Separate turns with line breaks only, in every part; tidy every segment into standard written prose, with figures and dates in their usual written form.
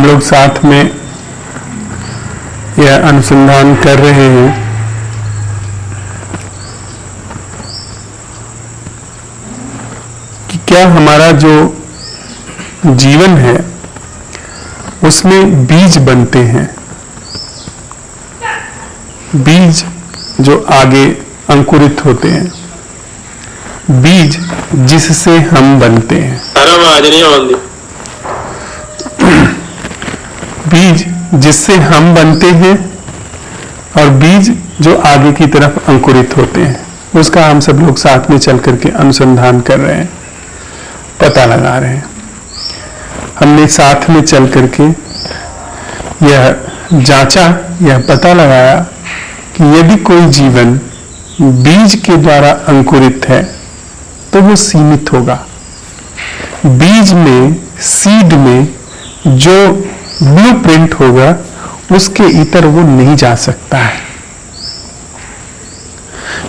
हम लोग साथ में यह अनुसंधान कर रहे हैं कि क्या हमारा जो जीवन है उसमें बीज बनते हैं, बीज जो आगे अंकुरित होते हैं, बीज जिससे हम बनते हैं, बीज जिससे हम बनते हैं और बीज जो आगे की तरफ अंकुरित होते हैं, उसका हम सब लोग साथ में चल करके अनुसंधान कर रहे हैं, पता लगा रहे हैं। हमने साथ में चल करके यह जांचा, यह पता लगाया कि यदि कोई जीवन बीज के द्वारा अंकुरित है तो वो सीमित होगा। बीज में, सीड में जो ब्लूप्रिंट होगा उसके इतर वो नहीं जा सकता है।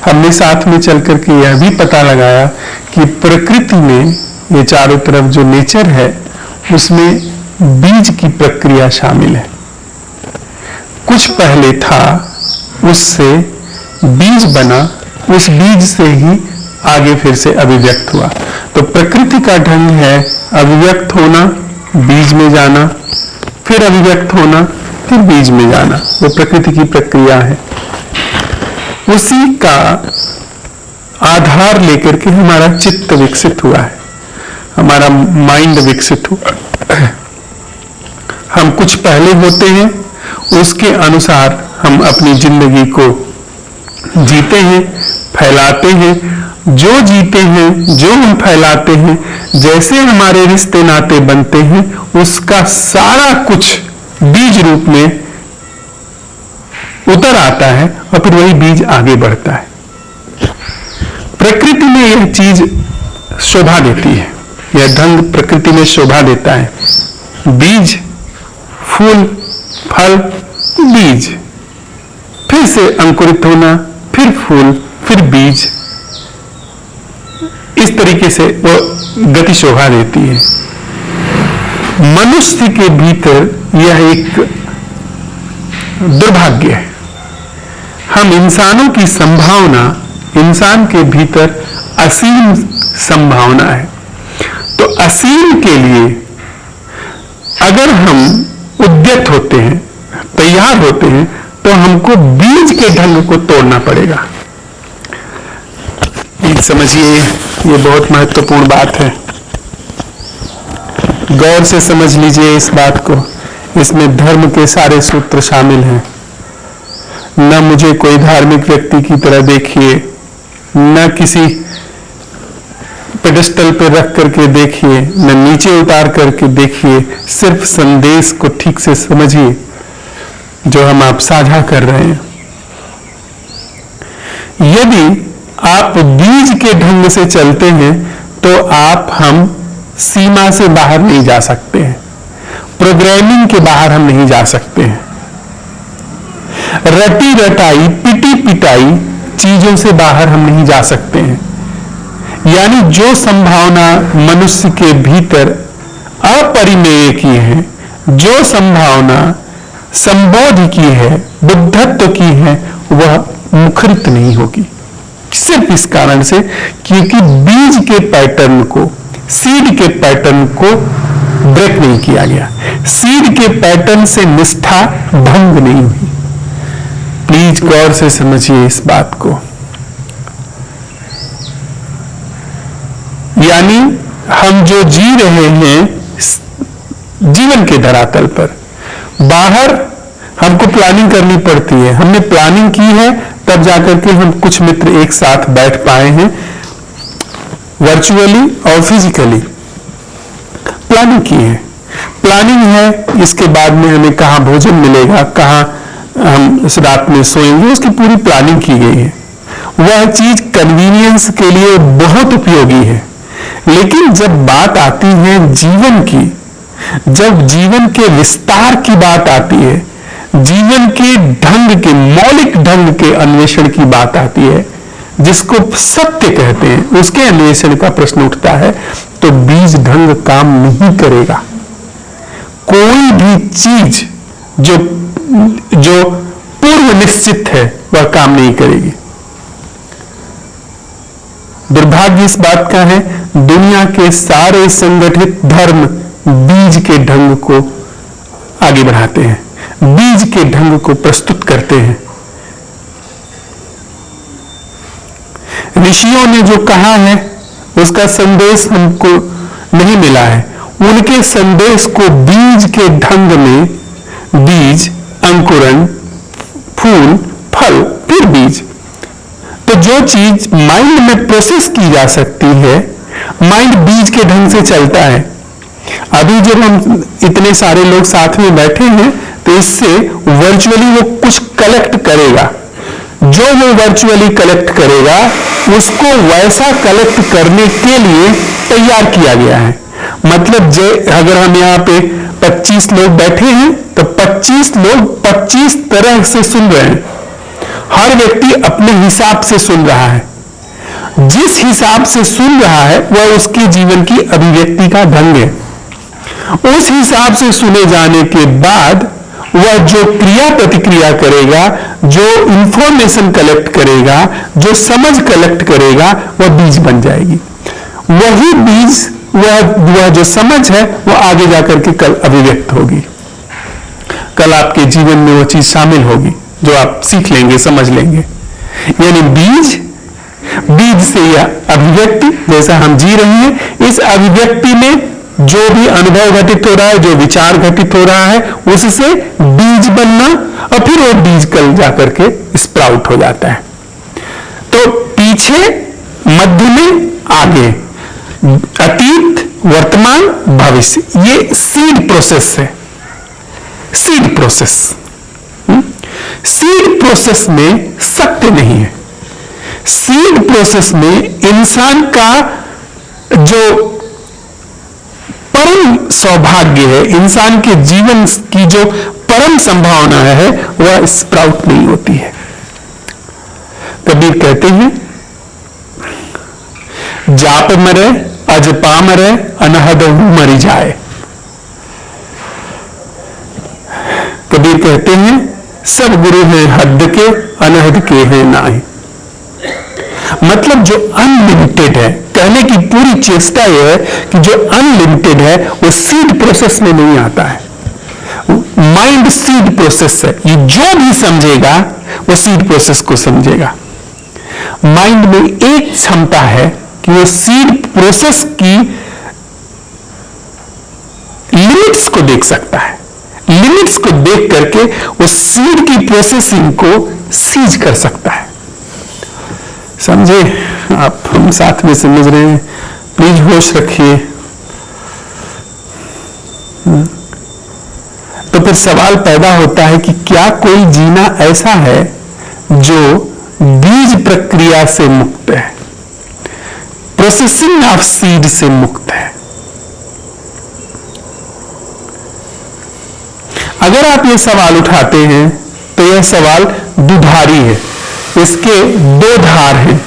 हमने साथ में चल करके यह भी पता लगाया कि प्रकृति में ये चारों तरफ जो नेचर है उसमें बीज की प्रक्रिया शामिल है। कुछ पहले था, उससे बीज बना, उस बीज से ही आगे फिर से अभिव्यक्त हुआ। तो प्रकृति का ढंग है अभिव्यक्त होना, बीज में जाना, फिर अभिव्यक्त होना, फिर बीज में जाना। वो प्रकृति की प्रक्रिया है। उसी का आधार लेकर के हमारा चित्त विकसित हुआ है, हमारा माइंड विकसित हुआ है। हम कुछ पहले होते हैं, उसके अनुसार हम अपनी जिंदगी को जीते हैं, फैलाते हैं। जो जीते हैं, जो हम फैलाते हैं, जैसे हमारे रिश्ते नाते बनते हैं, उसका सारा कुछ बीज रूप में उतर आता है और फिर वही बीज आगे बढ़ता है। प्रकृति में यह चीज शोभा देती है, यह ढंग प्रकृति में शोभा देता है। बीज, फूल, फल, बीज, फिर से अंकुरित होना, फिर फूल, फिर बीज, इस तरीके से वो गति शोभा देती है। मनुष्य के भीतर यह एक दुर्भाग्य है। हम इंसानों की संभावना, इंसान के भीतर असीम संभावना है। तो असीम के लिए अगर हम उद्यत होते हैं, तैयार होते हैं, तो हमको बीज के ढंग को तोड़ना पड़ेगा। समझिए, ये बहुत महत्वपूर्ण बात है। गौर से समझ लीजिए इस बात को। इसमें धर्म के सारे सूत्र शामिल हैं। न मुझे कोई धार्मिक व्यक्ति की तरह देखिए, न किसी पेडिस्टल पर रख करके देखिए, न नीचे उतार करके देखिए। सिर्फ संदेश को ठीक से समझिए जो हम आप साझा कर रहे हैं। यदि आप बीज के ढंग से चलते हैं तो आप हम सीमा से बाहर नहीं जा सकते हैं, प्रोग्रामिंग के बाहर हम नहीं जा सकते हैं। रटी रटाई, पिटी पिटाई चीजों से बाहर हम नहीं जा सकते हैं। यानी जो संभावना मनुष्य के भीतर अपरिमेय की है, जो संभावना संबोध की है, बुद्धत्व की है, वह मुखरित नहीं होगी। सिर्फ इस कारण से क्योंकि बीज के पैटर्न को, सीड के पैटर्न को ब्रेक नहीं किया गया। सीड के पैटर्न से निष्ठा भंग नहीं हुई। प्लीज गौर से समझिए इस बात को। यानी हम जो जी रहे हैं जीवन के धरातल पर, बाहर हमको प्लानिंग करनी पड़ती है। हमने प्लानिंग की है तब जाकर के हम कुछ मित्र एक साथ बैठ पाए हैं, वर्चुअली और फिजिकली प्लानिंग की है। प्लानिंग है, इसके बाद में हमें कहाँ भोजन मिलेगा, कहाँ हम इस रात में सोएंगे, उसकी पूरी प्लानिंग की गई है। वह चीज कन्वीनियंस के लिए बहुत उपयोगी है। लेकिन जब बात आती है जीवन की, जब जीवन के विस्तार की बात आती है, जीवन के ढंग के, मौलिक ढंग के अन्वेषण की बात आती है, जिसको सत्य कहते हैं, उसके अन्वेषण का प्रश्न उठता है, तो बीज ढंग काम नहीं करेगा। कोई भी चीज जो पूर्व निश्चित है वह काम नहीं करेगी। दुर्भाग्य इस बात का है, दुनिया के सारे संगठित धर्म बीज के ढंग को आगे बढ़ाते हैं, बीज के ढंग को प्रस्तुत करते हैं। ऋषियों ने जो कहा है उसका संदेश हमको नहीं मिला है। उनके संदेश को बीज के ढंग में, बीज, अंकुरण, फूल, फल, फिर बीज, तो जो चीज माइंड में प्रोसेस की जा सकती है, माइंड बीज के ढंग से चलता है। अभी जब हम इतने सारे लोग साथ में बैठे हैं तो इससे वर्चुअली वो कुछ कलेक्ट करेगा, जो वो वर्चुअली कलेक्ट करेगा उसको वैसा कलेक्ट करने के लिए तैयार किया गया है। मतलब अगर हम यहाँ पे 25 लोग बैठे हैं तो 25 लोग 25 तरह से सुन रहे हैं। हर व्यक्ति अपने हिसाब से सुन रहा है, जिस हिसाब से सुन रहा है वह उसके जीवन की अभिव्यक्ति का ढंग है। उस हिसाब से सुने जाने के बाद वह जो क्रिया प्रतिक्रिया करेगा, जो इंफॉर्मेशन कलेक्ट करेगा, जो समझ कलेक्ट करेगा, वह बीज बन जाएगी। वही बीज, वह जो समझ है वह आगे जाकर के कल अभिव्यक्त होगी। कल आपके जीवन में वो चीज शामिल होगी जो आप सीख लेंगे, समझ लेंगे। यानी बीज से यह अभिव्यक्ति, जैसा हम जी रहे हैं, इस अभिव्यक्ति में जो भी अनुभव घटित हो रहा है, जो विचार घटित हो रहा है, उससे बीज बनना और फिर वो बीज कल जाकर के स्प्राउट हो जाता है। तो पीछे, मध्य में, आगे, अतीत, वर्तमान, भविष्य, ये सीड प्रोसेस है। सीड प्रोसेस, सीड प्रोसेस में सत्य नहीं है। सीड प्रोसेस में इंसान का जो परम सौभाग्य है, इंसान के जीवन की जो परम संभावना है, वह स्प्राउट नहीं होती है। कबीर कहते हैं, जाप मरे अजपा मरे अनहद मरी जाए। कबीर कहते हैं, सब गुरु हैं हद के, अनहद के हैं नाहीं। मतलब जो अनलिमिटेड है, कहने की पूरी चेष्टा यह है कि जो अनलिमिटेड है वो सीड प्रोसेस में नहीं आता है। माइंड सीड प्रोसेस है, ये जो भी समझेगा वो सीड प्रोसेस को समझेगा। माइंड में एक क्षमता है कि वो सीड प्रोसेस की लिमिट्स को देख सकता है। लिमिट्स को देख करके वो सीड की प्रोसेसिंग को सीज कर सकता है। समझे आप? हम साथ में समझ रहे हैं, प्लीज होश रखिए। तो फिर सवाल पैदा होता है कि क्या कोई जीना ऐसा है जो बीज प्रक्रिया से मुक्त है, प्रोसेसिंग ऑफ सीड से मुक्त है? अगर आप ये सवाल उठाते हैं तो यह सवाल दुधारी है। इसके दो धार हैं।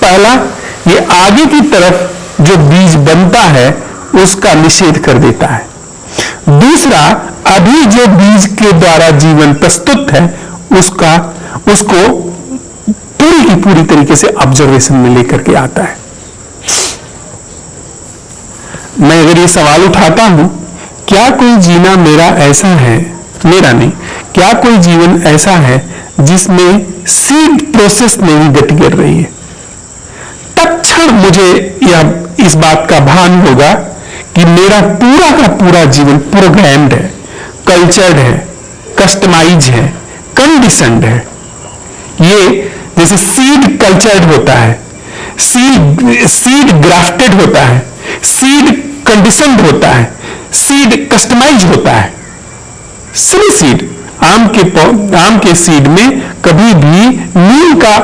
पहला, ये आगे की तरफ जो बीज बनता है उसका निषेध कर देता है। दूसरा, अभी जो बीज के द्वारा जीवन प्रस्तुत है उसको पूरी की पूरी तरीके से ऑब्जर्वेशन में लेकर के आता है। मैं अगर ये सवाल उठाता हूं, क्या कोई जीना मेरा ऐसा है, मेरा नहीं, क्या कोई जीवन ऐसा है जिसमें सीड प्रोसेस नहीं गति कर रही है? तत्क्षण मुझे यह इस बात का भान होगा कि मेरा पूरा का पूरा जीवन प्रोग्राम्ड है, कल्चर्ड है, कस्टमाइज है, कंडीशनड है। ये जैसे सीड कल्चर्ड होता है, सीड ग्राफ्टेड होता है, सीड कंडीशनड होता है, सीड कस्टमाइज होता है। सभी सीड, आम के सीड में कभी भी नीम का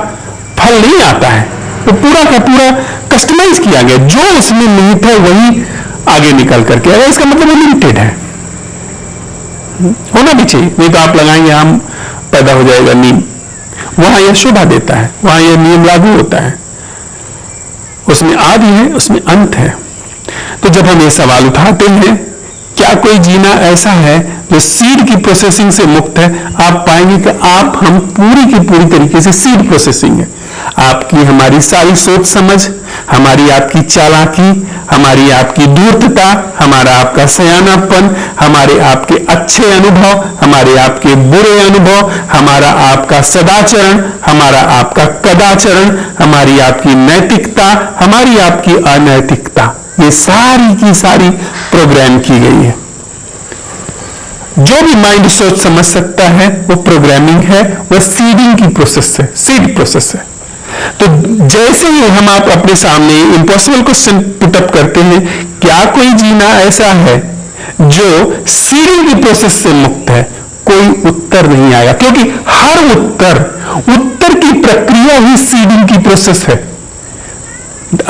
फल नहीं आता है, वो पूरा का पूरा कस्टमाइज किया गया, जो उसमें निहित है वही आगे निकल करके आएगा। इसका मतलब लिमिटेड है, होना भी चाहिए, नहीं तो आप लगाएंगे आम पैदा हो जाएगा नीम, वहां यह शोभा देता है, वहां यह नियम लागू होता है, उसमें आदि है, उसमें अंत है। तो जब हम ये सवाल उठाते हैं क्या कोई जीना ऐसा है जो सीड की प्रोसेसिंग से मुक्त है? आप पाएंगे कि आप हम पूरी की पूरी तरीके से सीड प्रोसेसिंग है। आपकी हमारी सारी सोच समझ, हमारी आपकी चालाकी, हमारी आपकी धूर्तता, हमारा आपका सयानापन, हमारे आपके अच्छे अनुभव, हमारे आपके बुरे अनुभव, हमारा आपका सदाचरण, हमारा आपका कदाचरण, हमारी आपकी नैतिकता, हमारी आपकी अनैतिकता, ये सारी की सारी प्रोग्राम की गई है। जो भी माइंड सोच समझ सकता है वो प्रोग्रामिंग है, वो सीडिंग की प्रोसेस है, सीड प्रोसेस है। तो जैसे ही हम आप अपने सामने इंपॉसिबल क्वेश्चन पुटअप करते हैं, क्या कोई जीना ऐसा है जो सीडिंग की प्रोसेस से मुक्त है? कोई उत्तर नहीं आएगा, क्योंकि हर उत्तर की प्रक्रिया ही सीडिंग की प्रोसेस है।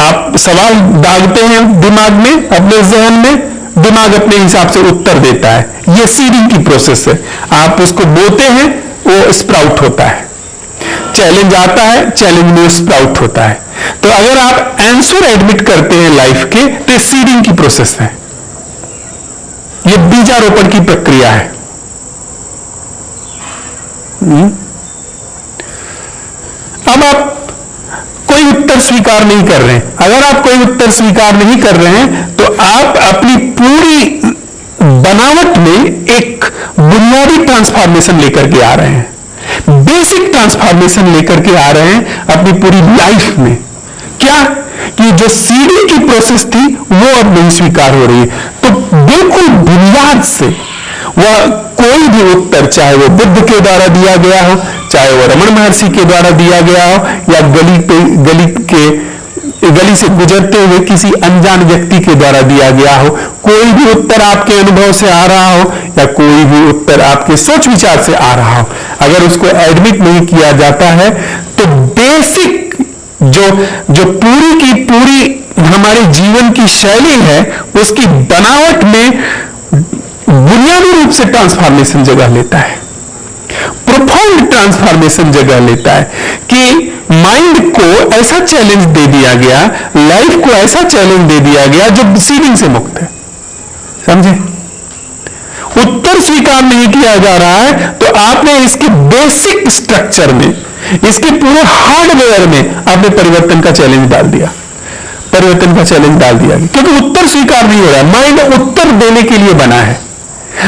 आप सवाल डालते हैं दिमाग में, अपने जहन में, दिमाग अपने हिसाब से उत्तर देता है, यह सीडिंग की प्रोसेस है। आप उसको बोते हैं, वो स्प्राउट होता है। चैलेंज आता है, चैलेंज में स्प्राउट होता है। तो अगर आप आंसर एडमिट करते हैं लाइफ के, तो ये सीडिंग की प्रोसेस है, ये बीजारोपण की प्रक्रिया है। अब आप कोई उत्तर स्वीकार नहीं कर रहे हैं। अगर आप कोई उत्तर स्वीकार नहीं कर रहे हैं तो आप अपनी पूरी बनावट में एक बुनियादी ट्रांसफॉर्मेशन लेकर के आ रहे हैं, बेसिक ट्रांसफॉर्मेशन लेकर के आ रहे हैं अपनी पूरी लाइफ में। क्या कि जो सीडिंग की प्रोसेस थी वो अब नहीं स्वीकार हो रही है। तो बिल्कुल बुनियाद से वह कोई भी उत्तर, चाहे वो बुद्ध के द्वारा दिया गया हो, चाहे वो रमन महर्षि के द्वारा दिया गया हो, या गली से गुजरते हुए किसी अनजान व्यक्ति के द्वारा दिया गया हो, कोई भी उत्तर आपके अनुभव से आ रहा हो या कोई भी उत्तर आपके सोच विचार से आ रहा हो, अगर उसको एडमिट नहीं किया जाता है तो बेसिक जो पूरी की पूरी हमारे जीवन की शैली है, उसकी बनावट में बुनियादी रूप से ट्रांसफॉर्मेशन जगह लेता है, प्रोफाउंड ट्रांसफॉर्मेशन जगह लेता है कि माइंड को ऐसा चैलेंज दे दिया गया, लाइफ को ऐसा चैलेंज दे दिया गया जो सीडिंग से मुक्त है। समझे? उत्तर स्वीकार नहीं किया जा रहा है तो आपने इसके बेसिक स्ट्रक्चर में, इसके पूरे हार्डवेयर में आपने परिवर्तन का चैलेंज डाल दिया, परिवर्तन का चैलेंज डाल दिया, क्योंकि उत्तर स्वीकार नहीं हो रहा है। माइंड उत्तर देने के लिए बना है।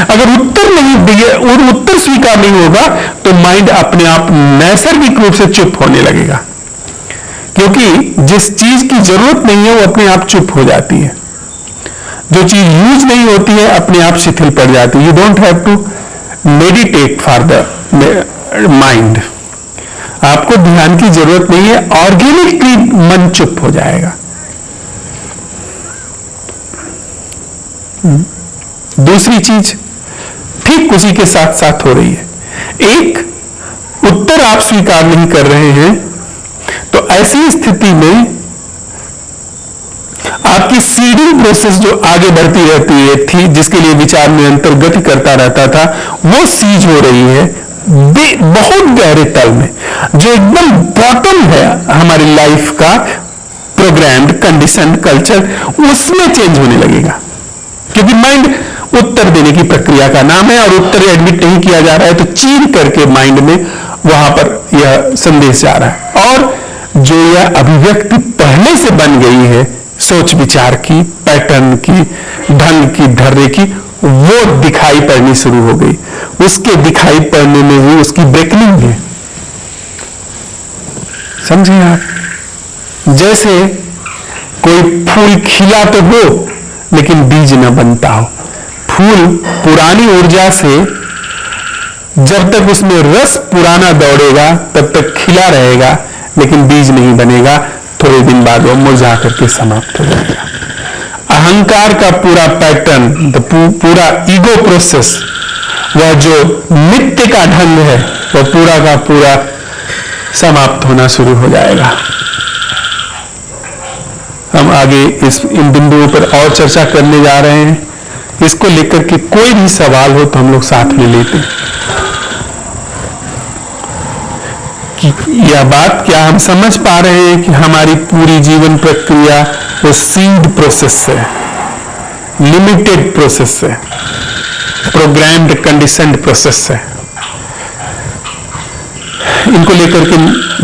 अगर उत्तर नहीं दिए और उत्तर स्वीकार नहीं होगा तो माइंड अपने आप नैसर्गिक रूप से चुप होने लगेगा, क्योंकि जिस चीज की जरूरत नहीं है वो अपने आप चुप हो जाती है। जो चीज यूज नहीं होती है अपने आप शिथिल पड़ जाती है। You don't have to meditate for the mind, आपको ध्यान की जरूरत नहीं है, ऑर्गेनिकली मन चुप हो जाएगा। दूसरी चीज ठीक उसी के साथ साथ हो रही है। एक उत्तर आप स्वीकार नहीं कर रहे हैं तो ऐसी स्थिति में आपकी सीडिंग प्रोसेस जो आगे बढ़ती रहती है थी, जिसके लिए विचार में अंतर्गति करता रहता था, वो सीज हो रही है बहुत गहरे तल में, जो एकदम बॉटम है हमारी लाइफ का, प्रोग्राम्ड, कंडीशन, कल्चर, उसमें चेंज होने लगेगा। क्योंकि माइंड उत्तर देने की प्रक्रिया का नाम है और उत्तर एडमिट नहीं किया जा रहा है तो चीर करके माइंड में वहां पर यह संदेश जा रहा है। और जो यह अभिव्यक्ति पहले से बन गई है सोच विचार की, पैटर्न की, ढंग की, धैर्य की, वो दिखाई पड़नी शुरू हो गई। उसके दिखाई पड़ने में ही उसकी ब्रेकनिंग है। समझे आप? जैसे कोई फूल खिला तो हो लेकिन बीज न बनता हो। फूल पुरानी ऊर्जा से जब तक उसमें रस पुराना दौड़ेगा तब तक खिला रहेगा, लेकिन बीज नहीं बनेगा। थोड़े दिन बाद वो मुरझा करके समाप्त हो जाएगा। अहंकार का पूरा पैटर्न, पूरा ईगो प्रोसेस, वह जो नित्य का ढंग है, वह पूरा का पूरा समाप्त होना शुरू हो जाएगा। हम आगे इन बिंदुओं पर और चर्चा करने जा रहे हैं। इसको लेकर के कोई भी सवाल हो तो हम लोग साथ में लेते हैं कि यह बात क्या हम समझ पा रहे हैं कि हमारी पूरी जीवन प्रक्रिया वो सीड प्रोसेस है। लिमिटेड प्रोसेस है, प्रोग्राम्ड कंडीशनड प्रोसेस है। इनको लेकर के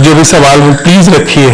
जो भी सवाल हो प्लीज रखिए।